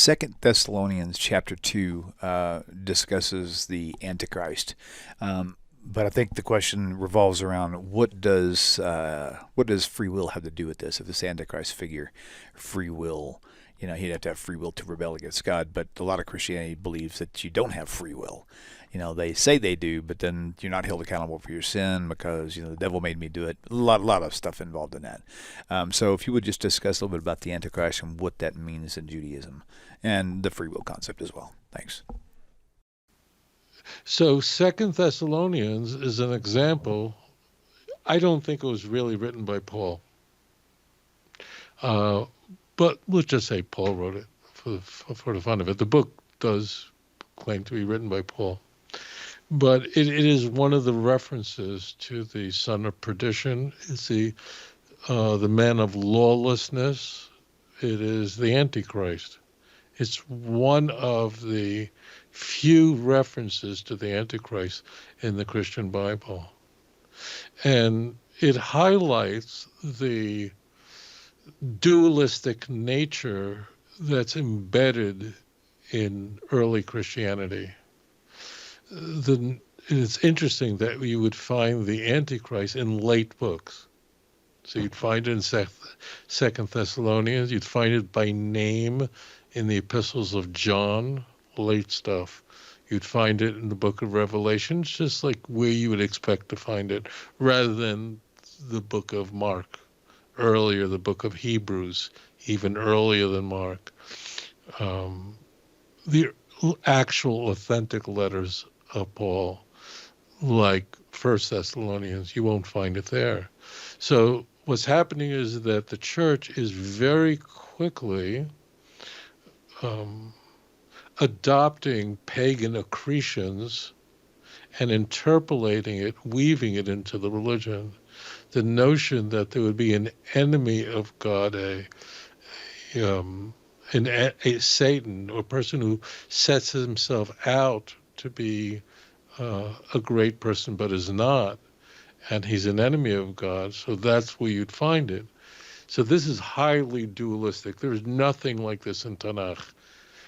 Second Thessalonians chapter 2 discusses the Antichrist. But I think the question revolves around what does free will have to do with this? If this Antichrist figure, free will, he'd have to have free will to rebel against God. But a lot of Christianity believes that you don't have free will. They say they do, but then you're not held accountable for your sin because the devil made me do it. A lot of stuff involved in that. So if you would just discuss a little bit about the Antichrist and what that means in Judaism and the free will concept as well. Thanks. So Second Thessalonians is an example. I don't think it was really written by Paul. But let's just say Paul wrote it for the fun of it. The book does claim to be written by Paul. But it is one of the references to the son of perdition. It's the man of lawlessness. It is the Antichrist. It's one of the few references to the Antichrist in the Christian Bible. And it highlights the dualistic nature that's embedded in early Christianity. It's interesting that you would find the Antichrist in late books. So you'd find it in Second Thessalonians. You'd find it by name in the epistles of John, late stuff. You'd find it in the book of Revelation, just like where you would expect to find it, rather than the book of Mark, earlier, the book of Hebrews, even earlier than Mark. The actual authentic letters of Paul, like First Thessalonians, you won't find it there. So what's happening is that the church is very quickly adopting pagan accretions and interpolating it, weaving it into the religion. The notion that there would be an enemy of God, a Satan, or a person who sets himself out to be a great person but is not, and he's an enemy of God, so that's where you'd find it. So this is highly dualistic. There's nothing like this in TaNaCh.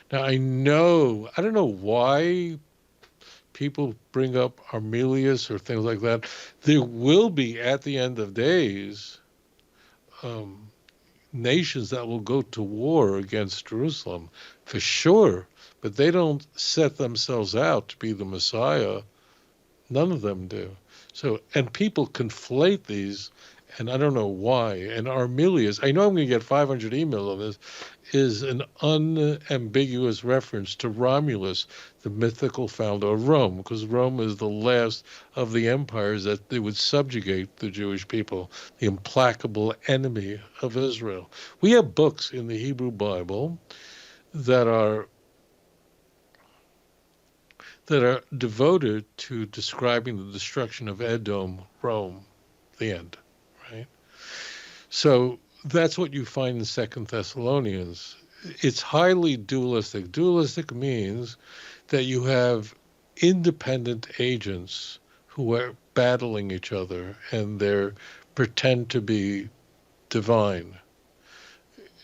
Now, I don't know why people bring up Armelius or things like that. There will be, at the end of days, nations that will go to war against Jerusalem, for sure, but they don't set themselves out to be the Messiah. None of them do. So, and people conflate these, and I don't know why. And Armelius, I know I'm going to get 500 emails on this, is an unambiguous reference to Romulus, the mythical founder of Rome, because Rome is the last of the empires that they would subjugate the Jewish people, the implacable enemy of Israel. We have books in the Hebrew Bible that are devoted to describing the destruction of Edom, Rome, the end, right? So that's what you find in Second Thessalonians. It's highly dualistic. Dualistic means that you have independent agents who are battling each other and they pretend to be divine.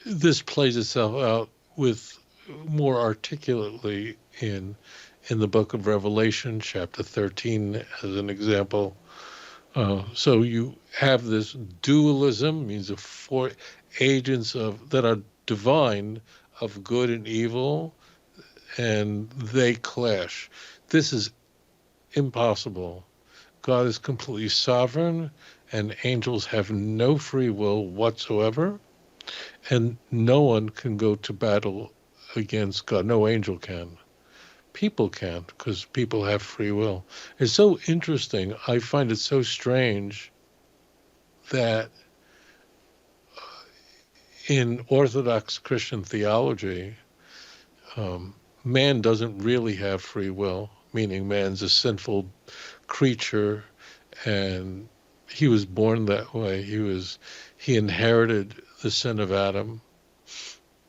This plays itself out with more articulately in the book of Revelation, chapter 13, as an example. So you have this dualism, means the four agents that are divine, of good and evil, and they clash. This is impossible. God is completely sovereign, and angels have no free will whatsoever, and no one can go to battle against God. No angel can. People can't, because people have free will. It's so interesting. I find it so strange that in Orthodox Christian theology, man doesn't really have free will, meaning man's a sinful creature, and he was born that way. He inherited the sin of Adam.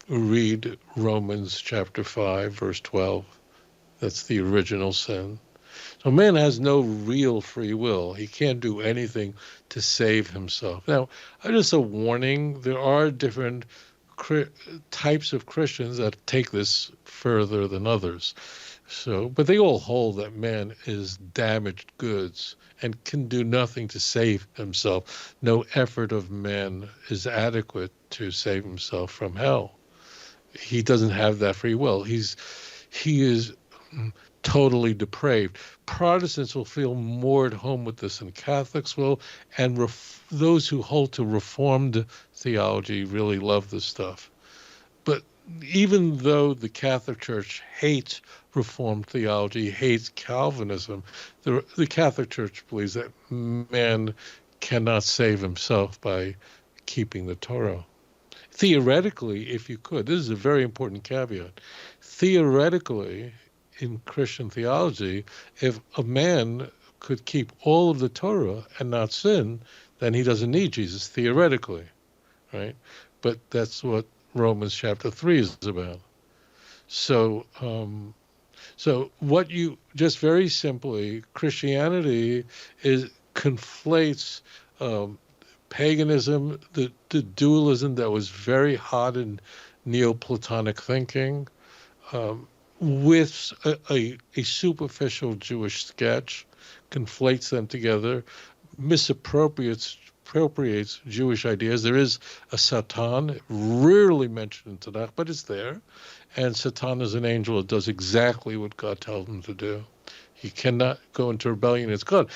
Read Romans chapter 5, verse 12. That's the original sin. So man has no real free will. He can't do anything to save himself. Now, just a warning, there are different types of Christians that take this further than others. So, but they all hold that man is damaged goods and can do nothing to save himself. No effort of man is adequate to save himself from hell. He doesn't have that free will. He is totally depraved. Protestants will feel more at home with this than Catholics will, and those who hold to Reformed theology really love this stuff. But even though the Catholic Church hates Reformed theology, hates Calvinism, the Catholic Church believes that man cannot save himself by keeping the Torah. Theoretically, if you could, this is a very important caveat. Theoretically, in Christian theology, if a man could keep all of the Torah and not sin, then he doesn't need Jesus, theoretically, right? But that's what Romans chapter 3 is about. So, so what you, just very simply, Christianity conflates paganism, the dualism that was very hot in Neoplatonic thinking, with a superficial Jewish sketch, conflates them together, misappropriates Jewish ideas. There is a Satan, rarely mentioned in TaNaCh, but it's there. And Satan is an angel that does exactly what God tells him to do. He cannot go into rebellion against God.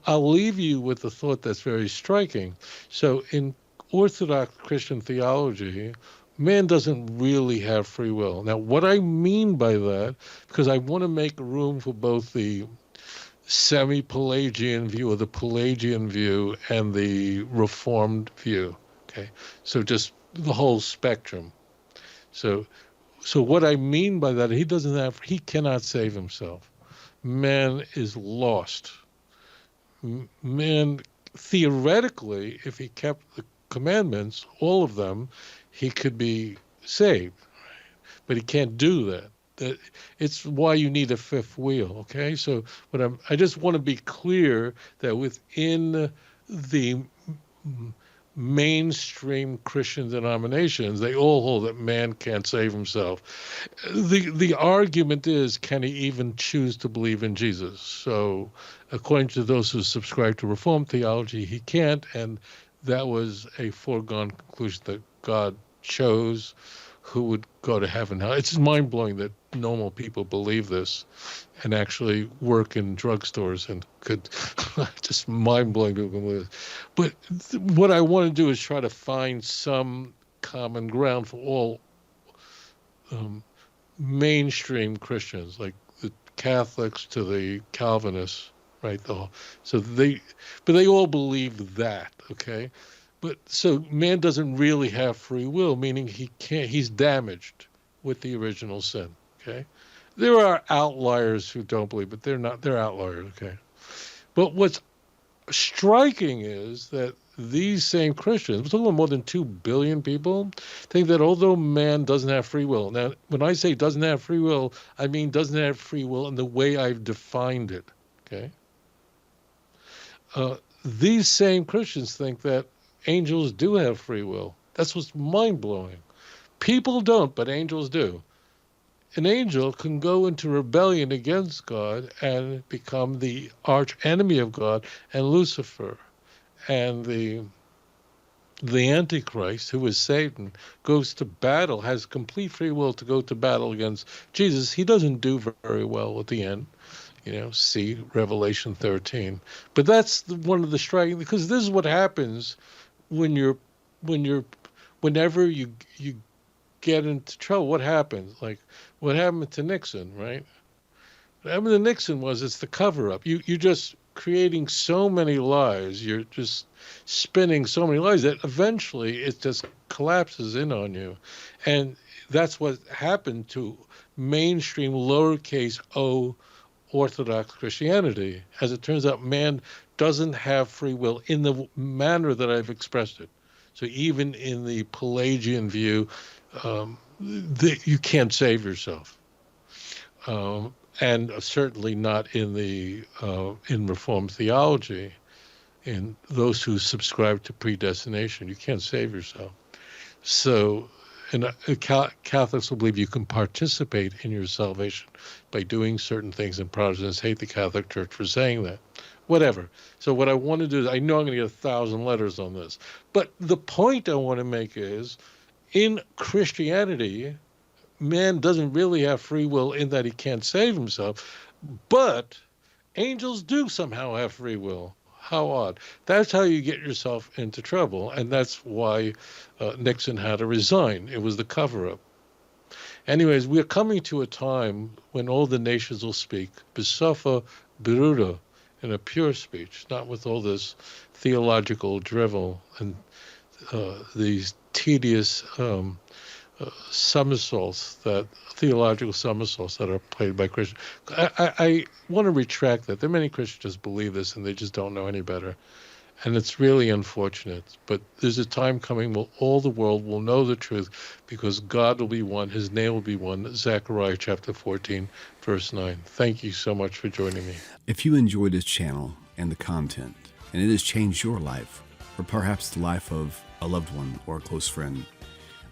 I'll leave you with a thought that's very striking. So in Orthodox Christian theology, man doesn't really have free will. Now, what I mean by that, because I want to make room for both the semi-Pelagian view or the Pelagian view and the Reformed view, okay? So just the whole spectrum. So what I mean by that, he cannot save himself. Man is lost. Man, theoretically, if he kept the commandments, all of them, he could be saved, but he can't do that. It's why you need a fifth wheel, okay? So I just want to be clear that within the mainstream Christian denominations, they all hold that man can't save himself. The argument is, can he even choose to believe in Jesus? So according to those who subscribe to Reformed theology, he can't, and that was a foregone conclusion that God chose who would go to heaven. Now, it's mind-blowing that normal people believe this and actually work in drugstores and could just mind-blowing people believe this. But what I want to do is try to find some common ground for all mainstream Christians, like the Catholics to the Calvinists, right? But they all believe that, okay? But so man doesn't really have free will, meaning he's damaged with the original sin, okay? There are outliers who don't believe, but they're outliers, okay? But what's striking is that these same Christians, we're talking about more than 2 billion people, think that although man doesn't have free will, now when I say doesn't have free will, I mean doesn't have free will in the way I've defined it, okay? These same Christians think that angels do have free will. That's what's mind-blowing. People don't, but angels do. An angel can go into rebellion against God and become the arch enemy of God, and Lucifer and the Antichrist, who is Satan, goes to battle, has complete free will to go to battle against Jesus. He doesn't do very well at the end. See Revelation 13. But that's one of the striking, because this is what happens whenever you get into trouble. What happens? Like what happened to Nixon, right? What happened to Nixon was it's the cover-up. You're just creating so many lies. You're just spinning so many lies that eventually it just collapses in on you. And that's what happened to mainstream lowercase o Orthodox Christianity. As it turns out, man doesn't have free will in the manner that I've expressed it. So even in the Pelagian view, you can't save yourself, and certainly not in Reformed theology. In those who subscribe to predestination, you can't save yourself. So And Catholics will believe you can participate in your salvation by doing certain things, and Protestants hate the Catholic Church for saying that. Whatever. So what I want to do is, I know I'm going to get 1,000 letters on this, but the point I want to make is, in Christianity, man doesn't really have free will in that he can't save himself, but angels do somehow have free will. How odd. That's how you get yourself into trouble, and that's why Nixon had to resign. It was the cover-up. Anyways, we're coming to a time when all the nations will speak Bisofa Biruda, in a pure speech, not with all this theological drivel and these tedious theological somersaults that are played by Christians. I want to retract that. There are many Christians believe this and they just don't know any better. And it's really unfortunate. But there's a time coming when all the world will know the truth, because God will be one, his name will be one. Zechariah chapter 14, verse 9. Thank you so much for joining me. If you enjoy this channel and the content, and it has changed your life, or perhaps the life of a loved one or a close friend,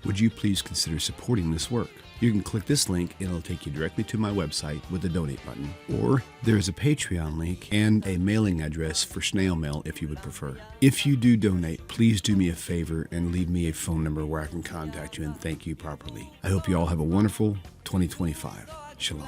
would you please consider supporting this work? You can click this link and it'll take you directly to my website with the donate button. Or there's a Patreon link and a mailing address for snail mail if you would prefer. If you do donate, please do me a favor and leave me a phone number where I can contact you and thank you properly. I hope you all have a wonderful 2025. Shalom.